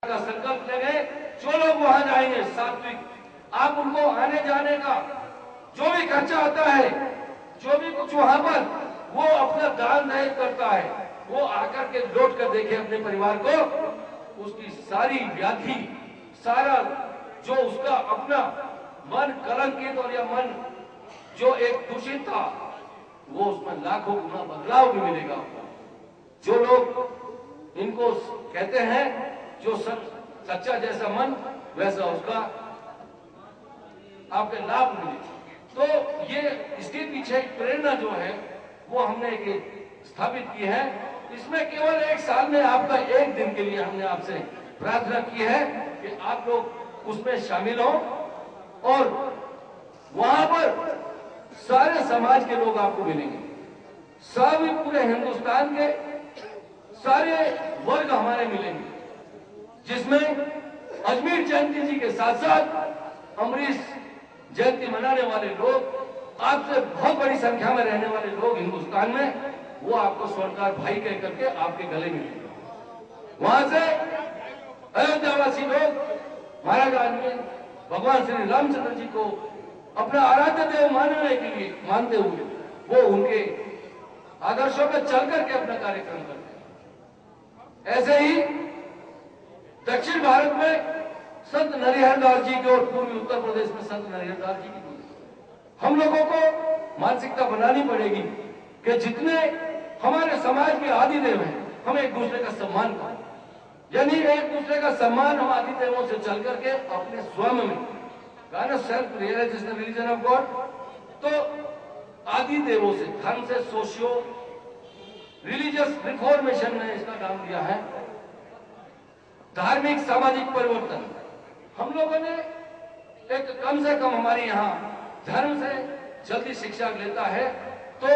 का संकल्प ले गए। जो लोग वहां जाएंगे सात्विक, आप उनको आने जाने का जो भी खर्चा आता है, जो भी कुछ वहां पर वो अपना दान दहेज करता है, वो आकर के लौट कर देखे अपने परिवार को, उसकी सारी व्याधि, सारा जो उसका अपना मन कलंकित और या मन जो एक दूषित था, वो उसमें लाखों गुना बदलाव भी मिलेगा। जो लोग इनको कहते हैं जो सच्चा जैसा मन वैसा उसका आपके लाभ मिले। तो ये इसके पीछे एक प्रेरणा जो है वो हमने एक स्थापित की है। इसमें केवल एक साल में आपका एक दिन के लिए हमने आपसे प्रार्थना की है कि आप लोग उसमें शामिल हो और वहां पर सारे समाज के लोग आपको मिलेंगे। सभी पूरे हिंदुस्तान के सारे वर्ग हमारे मिलेंगे, जिसमें अजमेर जयंती जी के साथ साथ अमरीश जयंती मनाने वाले लोग, आपसे बहुत बड़ी संख्या में रहने वाले लोग हिंदुस्तान में, वो आपको स्वर्णकार भाई कह करके आपके गले मिलेंगे। वहां से अयोध्यावासी लोग महाराज अजमेर भगवान श्री रामचंद्र जी को अपना आराध्य देव मानने के लिए मानते हुए वो उनके आदर्शों पर चल करके अपना कार्यक्रम करते हैं। ऐसे ही दक्षिण भारत में संत नरिहरदास जी की और पूर्वी उत्तर प्रदेश में संत नरिहरदास जी की हम लोगों को मानसिकता बनानी पड़ेगी कि जितने हमारे समाज के आदि देव हैं, हम एक दूसरे का सम्मान करें। यानी एक दूसरे का सम्मान हम आदि देवों से चल करके अपने स्वयं में गाना self realization religion of God, तो आदि देवों से, धर्म से सोशियो रिलीजियस रिफॉर्मेशन ने इसका नाम दिया है, धार्मिक सामाजिक परिवर्तन। हम लोगों ने एक कम से कम हमारे यहाँ धर्म से जल्दी शिक्षा लेता है, तो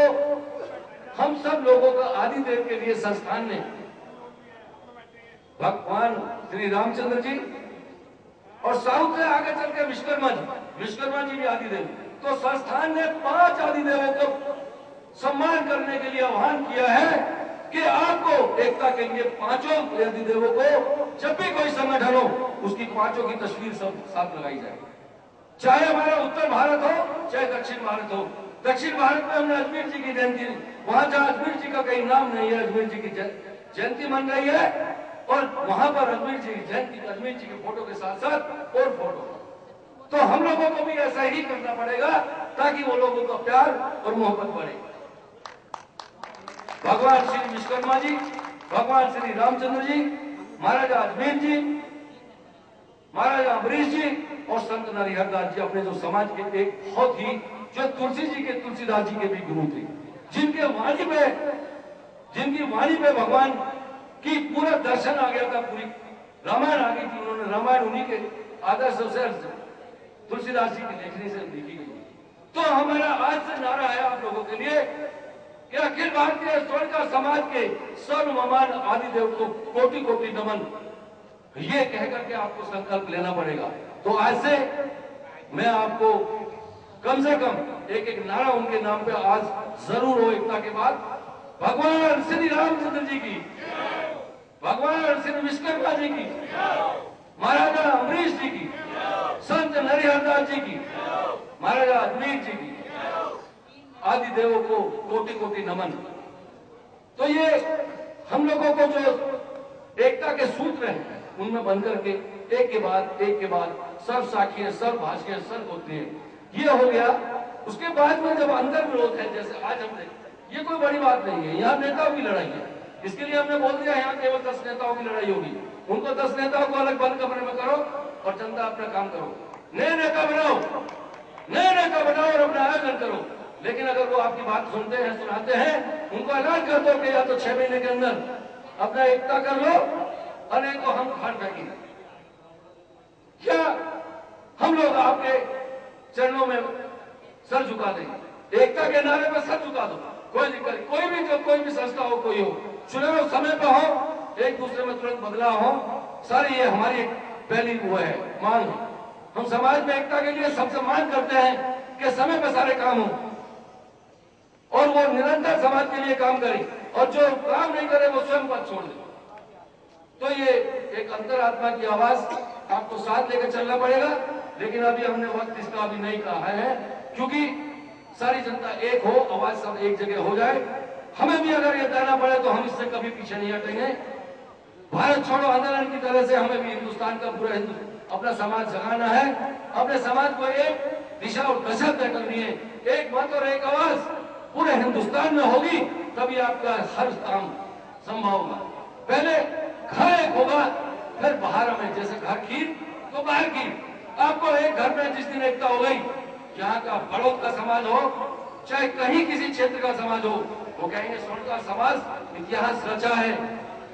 हम सब लोगों का आदि देव के लिए संस्थान ने भगवान श्री रामचंद्र जी और साउथ से आगे चल के विश्वकर्मा जी भी आदि देव, तो संस्थान ने 5 आदि देवों को सम्मान करने के लिए आह्वान किया है कि आपको एकता के लिए 5 आदि देवों को जब भी कोई संगठन हो उसकी 5 की तस्वीर सब साथ लगाई जाए, चाहे हमारा उत्तर भारत हो चाहे दक्षिण भारत हो। दक्षिण भारत में हमने अजमेर जी की जयंती, वहां जहां अजमेर जी का कहीं नाम नहीं है, अजमेर जी की जयंती मन रही है और वहां पर अजमेर जी की जयंती, अजमेर जी के फोटो के साथ साथ और फोटो। तो हम लोगों को भी ऐसा ही करना पड़ेगा ताकि वो लोगों का प्यार और मोहब्बत बढ़े। भगवान श्री विश्वकर्मा जी, भगवान श्री रामचंद्र जी, महाराजा अजमेर जी, महाराजा अमरीश जी और संत नरिहरदास जी अपने जो समाज के एक बहुत ही, जो तुलसी जी के तुलसीदास जी के भी गुरु थे, जिनकी वाणी पे भगवान की पूरा दर्शन आ गया था, पूरी रामायण आ गई थी। उन्होंने रामायण उन्हीं के आदर्श से तुलसीदास जी की लेखनी से लिखी गई। तो हमारा आज से नारा है आप लोगों के लिए कि अखिल भारतीय स्वर्णकार समाज के सर्वमान आदि देव को कोटि कोटि नमन, ये कह करके आपको संकल्प लेना पड़ेगा। तो आज से मैं आपको कम से कम एक नारा उनके नाम पे आज जरूर हो एकता के बाद, भगवान श्री रामचंद्र जी की, भगवान श्री विश्वकर्मा जी की, महाराजा अमरीश जी की, संत नरिहरदास जी की, महाराजा अजमेर जी की, आदि देवों को कोटि कोटि नमन। तो ये हम लोगों को जो एकता के सूत्र हैं उनमें बन करके एक के बाद सर्व साखी, सर्व भाषी, सर्व होते हैं, ये हो गया। उसके बाद में जब अंतर विरोध है, जैसे आज हमने, ये कोई बड़ी बात नहीं है, यहाँ नेताओं की लड़ाई है, इसके लिए हमने बोल दिया यहाँ केवल 10 नेताओं की लड़ाई होगी। उनको 10 नेताओं को अलग बंद कमरे में करो और जनता अपना काम करो, नए नेता बनाओ और अपना आयोजन करो। लेकिन अगर वो आपकी बात सुनते हैं, सुनाते हैं, उनको ऐलान कर दो कि या तो 6 महीने के अंदर अपना एकता कर लो और नहीं तो हम खाट फेंकेंगे, क्या हम लोग आपके चरणों में सर झुका देंगे। एकता के नारे पर सर झुका दो, कोई दिक्कत, कोई भी संस्था हो, कोई हो, चुनाव समय पर हो, एक दूसरे में तुरंत बदलाव हो, सारी ये हमारी पहली वो है मांग है। हम समाज में एकता के लिए सबसे मांग करते हैं कि समय पर सारे काम हो और वो निरंतर समाज के लिए काम करें, और जो काम नहीं करे वो स्वयं पद छोड़ दे। तो ये एक अंतरात्मा की आवाज आपको साथ लेकर चलना पड़ेगा। लेकिन अभी हमने वक्त इसका अभी नहीं कहा है, क्योंकि सारी जनता एक हो, आवाज सब एक जगह हो जाए। हमें भी अगर ये देना पड़े तो हम इससे कभी पीछे नहीं हटेंगे। भारत छोड़ो आंदोलन की तरह से हमें भी हिंदुस्तान का पूरा अपना समाज जगाना है। अपने समाज को एक दिशा और दशा तय करनी है। एक मत और एक आवाज पूरे हिंदुस्तान में होगी, तभी आपका हर काम संभव होगा। पहले घर एक होगा, फिर बाहर में, जैसे घर खीर तो बाहर खीर। आपको एक घर में जिस दिन एकता हो गई, यहाँ का बड़ौद का समाज हो, चाहे कहीं किसी क्षेत्र का समाज हो, वो कहेंगे स्वर्णकार समाज इतिहास रचा है,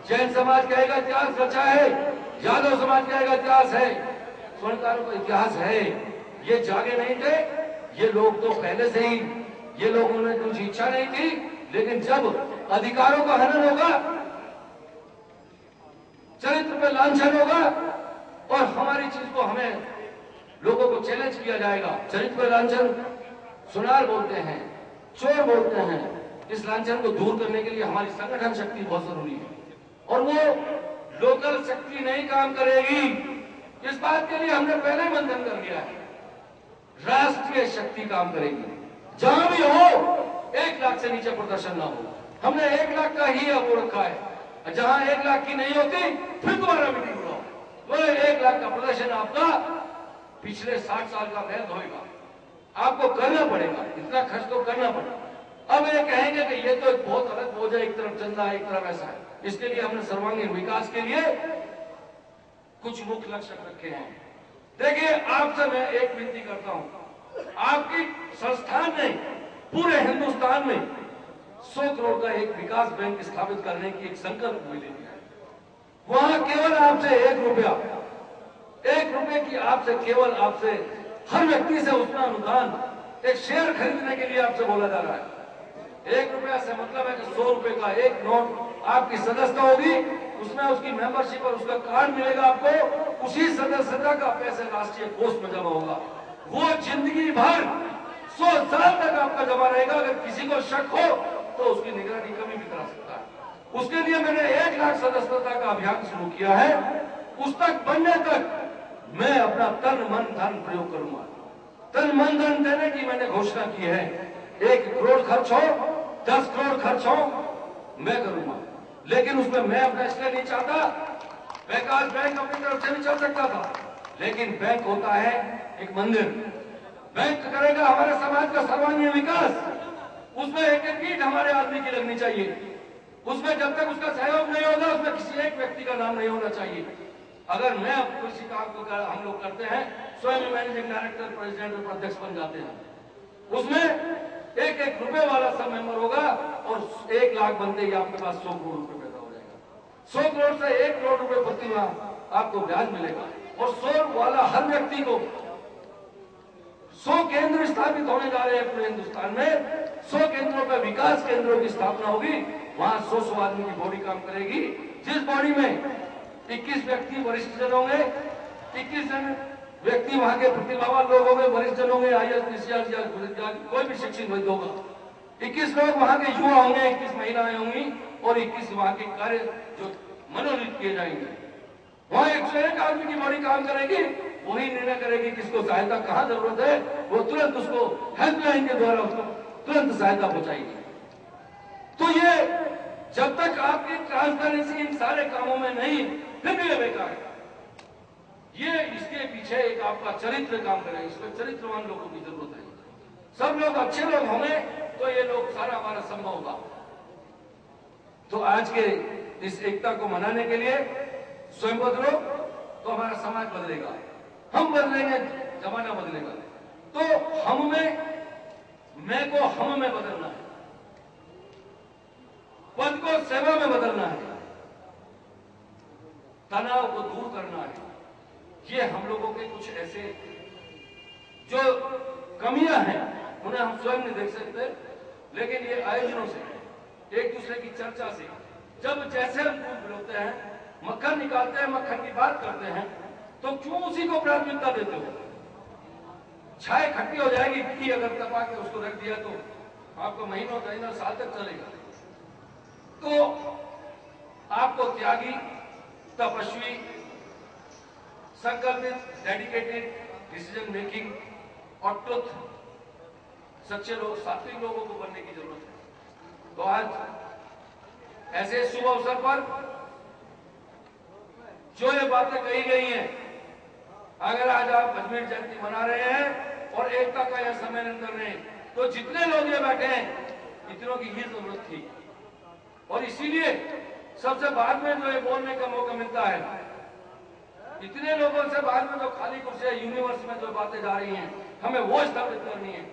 जैन समाज कहेगा इतिहास रचा है, यादव समाज कहेगा इतिहास है, स्वर्णकारों का इतिहास है। ये जागे नहीं थे, ये लोग तो पहले से ही, ये लोगों ने कुछ इच्छा नहीं थी, लेकिन जब अधिकारों का हनन होगा, चरित्र पे लांछन होगा और हमारी चीज को हमें लोगों को चैलेंज किया जाएगा। चरित्र पे लांछन सुनार बोलते हैं, चोर बोलते हैं। इस लांछन को दूर करने के लिए हमारी संगठन शक्ति बहुत जरूरी है, और वो लोकल शक्ति नहीं काम करेगी। इस बात के लिए हमने पहले ही मंथन कर लिया है। राष्ट्रीय शक्ति काम करेगी। जहां भी हो 1 लाख से नीचे प्रदर्शन ना हो। हमने 1 लाख का ही वो रखा है। जहां 1 लाख की नहीं होती, फिर दोबारा मीटिंग बुलाओ। वो 1 लाख का प्रदर्शन आपका पिछले 60 साल का व्यर्थ होगा। आपको करना पड़ेगा, इतना खर्च तो करना पड़ेगा। अब ये कहेंगे कि ये तो एक बहुत अलग बोझ है, एक तरफ चंदा एक तरफ ऐसा है। इसके लिए हमने सर्वांगीण विकास के लिए कुछ मुख्य लक्ष्य रखे हैं। देखिए, आपसे मैं एक विनती करता हूं, आपकी संस्थान ने पूरे हिंदुस्तान में 100 करोड़ का एक विकास बैंक स्थापित करने की एक संकल्प मिली है। वहां केवल आपसे 1 रुपए की आपसे केवल आपसे हर व्यक्ति से उतना अनुदान, एक शेयर खरीदने के लिए आपसे बोला जा रहा है। 1 रुपया से मतलब है कि 100 रुपए का एक नोट आपकी सदस्यता होगी, उसमें उसकी मेंबरशिप और उसका कार्ड मिलेगा आपको। उसी सदस्यता का पैसे राष्ट्रीय कोष में जमा होगा। वो जिंदगी भर 100 साल तक आपका जमा रहेगा। अगर किसी को शक हो तो उसकी निगरानी कभी भी करा सकता है। उसके लिए मैंने 1 लाख सदस्यता का अभियान शुरू किया है। उस तक बनने तक मैं अपना तन मन धन प्रयोग करूंगा। तन मन धन देने की मैंने घोषणा की है। 1 करोड़ खर्च हो, 10 करोड़ खर्च हो, मैं करूंगा। लेकिन उसमें मैं अपना इसलिए नहीं चाहता, विकास बैंक अपनी तरफ से नहीं चल सकता था, लेकिन बैंक होता है एक मंदिर। बैंक करेगा हमारे समाज का सर्वांगीण विकास। उसमें एक एक ईंट हमारे आदमी की लगनी चाहिए। उसमें जब तक उसका सहयोग नहीं होगा, उसमें किसी एक व्यक्ति का नाम नहीं होना चाहिए। अगर मैं किसी काम को हम लोग करते हैं, स्वयं मैनेजिंग डायरेक्टर, प्रेसिडेंट और उपाध्यक्ष बन जाते हैं। उसमें 1-1 रुपए वाला सब मेंबर होगा और 1 लाख बनते ही आपके पास 100 करोड़ रुपए पैदा हो जाएगा। 100 करोड़ से 1 करोड़ रुपए प्रति माह आपको ब्याज मिलेगा। और 100 वाला हर व्यक्ति को 100 केंद्र स्थापित होने जा रहे हैं पूरे हिंदुस्तान में। 100 केंद्रों पर विकास केंद्रों की स्थापना होगी। वहां 100 आदमी की बॉडी काम करेगी। जिस बॉडी में 21 व्यक्ति वरिष्ठ जन होंगे, 21 जन व्यक्ति वहां के प्रतिभावान लोग होंगे, वरिष्ठ जन होंगे, IAS, PCR या कोई भी शिक्षित व्यक्ति होगा। 21 लोग वहां के युवा होंगे, 21 महिलाएं होंगी और 21 वहां के कार्य जो मनोनीत किए जाएंगे। वहां 101 आदमी की बॉडी काम करेगी। वही निर्णय करेगी किसको सहायता कहां जरूरत है, वो तुरंत उसको हेल्पलाइन के द्वारा उसको तुरंत सहायता पहुंचाएगी। तो ये जब तक आपकी ट्रांसपेरेंसी इन सारे कामों में नहीं, फिर भी ये बेकार है। ये इसके पीछे एक आपका चरित्र काम करे। इसमें चरित्रवान लोगों की जरूरत है। सब लोग अच्छे लोग होंगे तो ये लोग सारा हमारा संभव होगा। तो आज के इस एकता को मनाने के लिए स्वयं बदलो तो हमारा समाज बदलेगा, हम बदलेंगे, जमाना बदलेगा। तो हम में, मैं को हम में बदलना है, पद को सेवा में बदलना है, तनाव को दूर करना है। ये हम लोगों के कुछ ऐसे जो कमियां हैं उन्हें हम स्वयं नहीं देख सकते, लेकिन ये आयोजनों से, एक दूसरे की चर्चा से, जब जैसे हम दूध बुलाते हैं, मक्खन निकालते हैं, मक्खन की बात करते हैं, तो क्यों उसी को प्राथमिकता देते हो? चाय खट्टी हो जाएगी, घी अगर तपा के उसको रख दिया तो आपको महीनों महीनों साल तक चलेगा। तो आपको त्यागी तपस्वी, संकल्पित, डेडिकेटेड, डिसीजन मेकिंग और ट्रुथ, सच्चे लोग, सात्विक लोगों को बनने की जरूरत है। तो आज ऐसे शुभ अवसर पर जो ये बातें कही गई हैं, अगर आज आप अजमेर जयंती मना रहे हैं और एकता का यह सम्मेलन कर रहे हैं, तो जितने लोग ये बैठे हैं इतनों की ही जरूरत थी। और इसीलिए सबसे बाद में जो ये बोलने का मौका मिलता है, इतने लोगों से बाद में जो खाली कुर्सियां यूनिवर्स में जो बातें जा रही हैं, हमें वो स्थापित करनी है।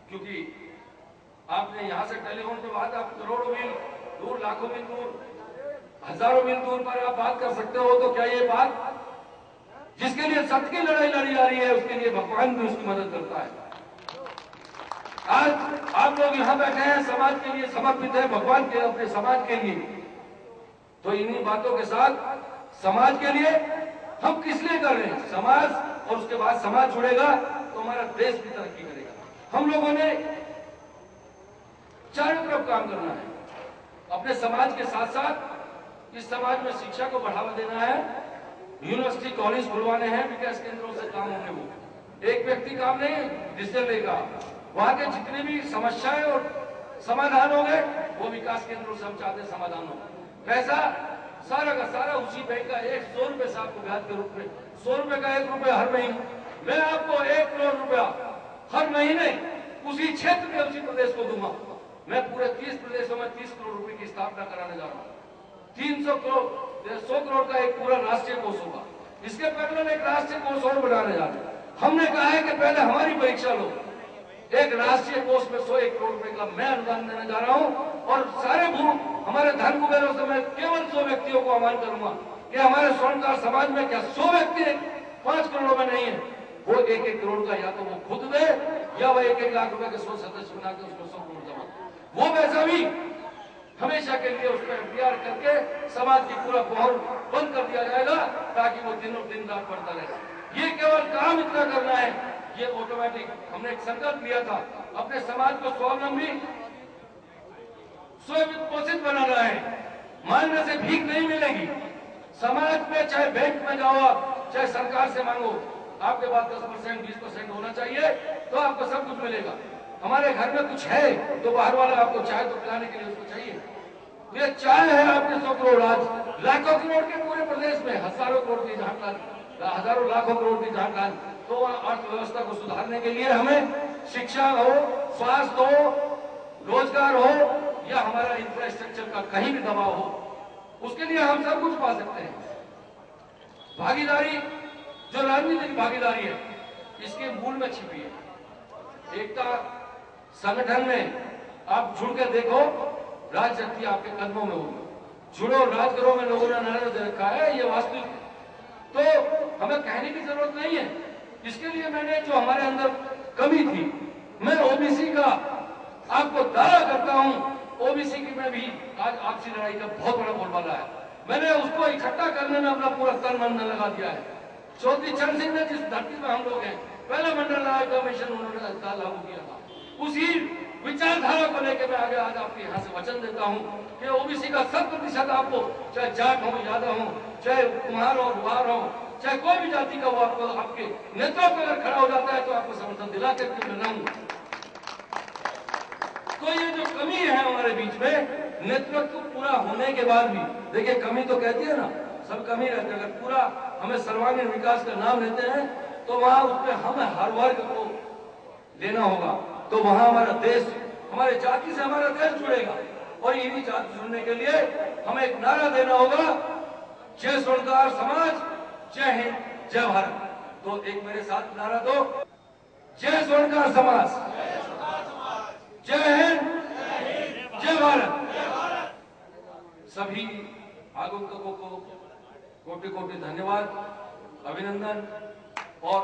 क्योंकि आपने यहां से टेलीफोन पे बात, आप करोड़ों मील दूर, लाखों मील दूर, हजारों मील दूर पर आप बात कर सकते हो, तो क्या ये बात जिसके लिए सत्य की लड़ाई लड़ी जा रही है, उसके लिए भगवान भी उसकी मदद करता है। आज आप लोग यहाँ बैठे हैं, समाज के लिए समर्पित है, भगवान के, अपने समाज के लिए। तो इन्हीं बातों के साथ समाज के लिए हम किस लिए कर रहे हैं? समाज, और उसके बाद समाज जुड़ेगा तो हमारा देश भी तरक्की करेगा। हम लोगों ने चारों तरफ काम करना है। अपने समाज के साथ साथ इस समाज में शिक्षा को बढ़ावा देना है, यूनिवर्सिटी कॉलेज खुलवाने हैं, विकास केंद्रों से काम होंगे। वो एक व्यक्ति काम नहीं, डिसीजन लेगा। वहां के जितने भी समस्याएं और समाधान हो गए, वो विकास केंद्रों से हम चाहते हैं समाधान हो। पैसा सारा का सारा उसी बैंक का 100 रुपए से आपको ब्याज के रूप में, 100 रुपए का 1 रुपया हर महीने, मैं आपको 1 करोड़ रुपया हर महीने उसी क्षेत्र के, उसी प्रदेश को दूंगा। मैं पूरे 30 प्रदेशों में 30 करोड़ रुपए की स्थापना कराने जा रहा हूँ। 300 करोड़, 100 करोड़ का एक पूरा राष्ट्रीय कोष होगा। इसके पैरेलल एक राष्ट्रीय कोष और बनाने जा रहे हैं। हमने कहा है कि पहले हमारी परीक्षा लो। एक राष्ट्रीय कोष में 101 करोड़ रुपए का मैं अनुदान देने जा रहा हूं, और सारे हमारे धन कुबेरों से मैं केवल 100 व्यक्तियों को आह्वान करूंगा कि हमारे स्वर्णकार समाज में क्या 100 व्यक्ति 5 करोड़ में नहीं है, वो 1-1 करोड़ का या तो वो खुद दे, या वो 1-1 लाख रुपए के 100 सदस्य बना के उसको 100 करोड़ जमा, वो पैसा भी हमेशा के लिए उस पर एफडीआर करके समाज की पूरा पहुंच बंद कर दिया जाएगा, ताकि वो दिनों दिन रात बढ़ता रहे। ये केवल काम इतना करना है, ये ऑटोमेटिक। हमने एक संकल्प लिया था, अपने समाज को स्वावलंबी, स्ववित्तपोषित बनाना है। मांगने से भीख नहीं मिलेगी। समाज में चाहे बैंक में जाओ आप, चाहे सरकार से मांगो, आपके पास 10%, 20% होना चाहिए, तो आपको सब कुछ मिलेगा। हमारे घर में कुछ है तो बाहर वाला आपको चाय तो पिलाने के लिए उसको चाहिए। ये चाय है आपके 100 करोड़, आज लाखों करोड़ के पूरे प्रदेश में हजारों करोड़ की जानकारी, हजारों लाखों करोड़ की जानकारी। तो अर्थव्यवस्था को सुधारने के लिए हमें शिक्षा हो, स्वास्थ्य हो, रोजगार हो, या हमारा इंफ्रास्ट्रक्चर का कहीं भी दबाव हो, उसके लिए हम सब कुछ पा सकते हैं। भागीदारी, जो राजनीतिक भागीदारी है, इसके मूल में छिपी है एकता। संगठन में आप जुड़ कर देखो, राजशक्ति आपके कदमों में होगी। जुड़ो, राज करो में लोगों ने नारा दे रखा है, ये वास्तविक है। तो हमें कहने की जरूरत नहीं है। इसके लिए मैंने जो हमारे अंदर कमी थी, मैं ओबीसी का आपको दावा करता हूं, ओबीसी की में भी आज आपसी लड़ाई का बहुत बड़ा बोलबाला है। मैंने उसको इकट्ठा करने में अपना पूरा तन मन लगा दिया है। चौधरी चरण सिंह ने जिस धरती में हम लोग हैं, पहला मंडल आयोग कमीशन उन्होंने लागू किया था, उसी विचारधारा को लेकर मैं आगे आज आपके यहाँ से वचन देता हूँ कि ओबीसी का 100% आपको, चाहे जाट हो, यादव हो, चाहे कुम्हार हो, गुहार हो, चाहे कोई भी जाति का वो आपको, आपके नेतृत्व अगर खड़ा हो जाता है तो आपको समर्थन दिला करके मैं रहूंगा। तो ये जो कमी है हमारे बीच में, नेतृत्व पूरा होने के बाद भी, देखिए कमी तो कहती है ना, सब कमी रहते हैं। अगर पूरा हमें सर्वांगीण विकास का नाम लेते हैं, तो वहां उसमें हमें हर वर्ग को लेना होगा। तो वहां हमारा देश, हमारे जाति से हमारा देश जुड़ेगा। और इन्हीं जाति जुड़ने के लिए हमें एक नारा देना होगा, जय स्वर्णकार समाज, जय हिंद, जय भारत। तो एक मेरे साथ नारा दो, जय स्वर्णकार समाज, जय हिंद, जय भारत। सभी आगंतुकों को कोटि कोटि धन्यवाद, अभिनंदन और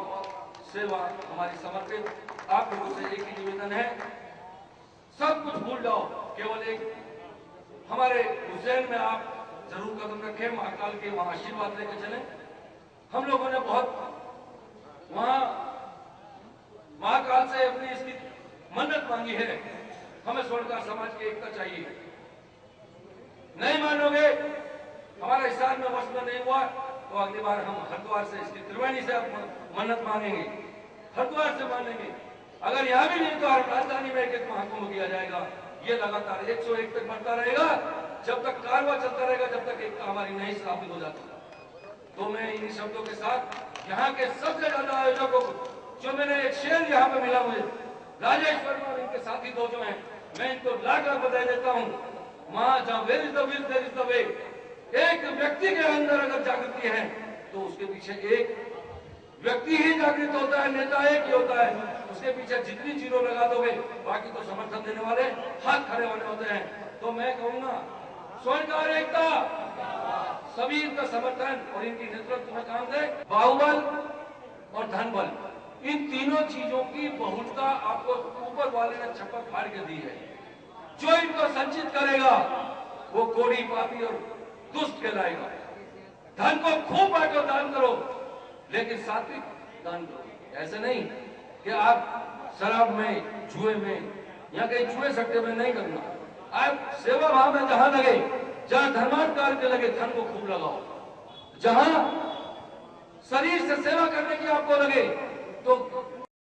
सेवा हमारी समर्पित। आप लोगों से एक ही निवेदन है, सब कुछ भूल जाओ, केवल एक हमारे उज्जैन में आप जरूर कदम रखें, महाकाल के वहां आशीर्वाद लेकर चले। हम लोगों ने बहुत वहां महाकाल से अपनी इसकी मन्नत मांगी है, हमें स्वर्णकार समाज की एकता चाहिए। नहीं मानोगे, हमारा हिसार में वर्ष में नहीं हुआ, तो अगली बार हम हरिद्वार से, इसकी त्रिवेणी से मन्नत मांगेंगे, हरिद्वार से मांगेंगे। अगर यहाँ भी नहीं तो राजधानी में एक महाकुंभ किया जाएगा। ये लगातार 101 तक बढ़ता रहेगा, जब तक कारवा चलता रहेगा, जब तक एकता हमारी नहीं स्थापित हो जाती। तो मैं इन शब्दों के साथ यहाँ के सबसे ज्यादा आयोजकों को, जो मैंने एक शेर यहाँ पे मिला मुझे, राजेश वर्मा और इनके साथी दो जो हैं, मैं इनको लाख लाख बधाई देता हूँ। वहां जहाँ where is the will there is the way. एक व्यक्ति के अंदर अगर जागृति है तो उसके पीछे एक व्यक्ति ही जागृत होता है, नेता एक ही होता है। उसके पीछे जितनी जीरो लगा दोगे, बाकी तो समर्थन देने वाले हाथ खड़े होने होते हैं। तो मैं कहूंगा स्वर्णकार एकता, सभी का समर्थन और इनकी नेतृत्व में काम दे। बाहुबल और धनबल, इन तीनों चीजों की बहुलता आपको ऊपर वाले ने छप्पर फाड़ के दी है। जो इनको संचित करेगा वो कोड़ी, पापी और दुष्ट कहलाएगा। धन को खूब बांटो, दान करो, लेकिन सात्विक दान करो। ऐसे नहीं कि आप शराब में, जुए में या कहीं जुए सट्टे में नहीं करना। आप सेवा भाव में जहां लगे, जहां धर्मार्थ कार्य के लगे, धन को खूब लगाओ। जहां शरीर से सेवा करने की आपको लगे तो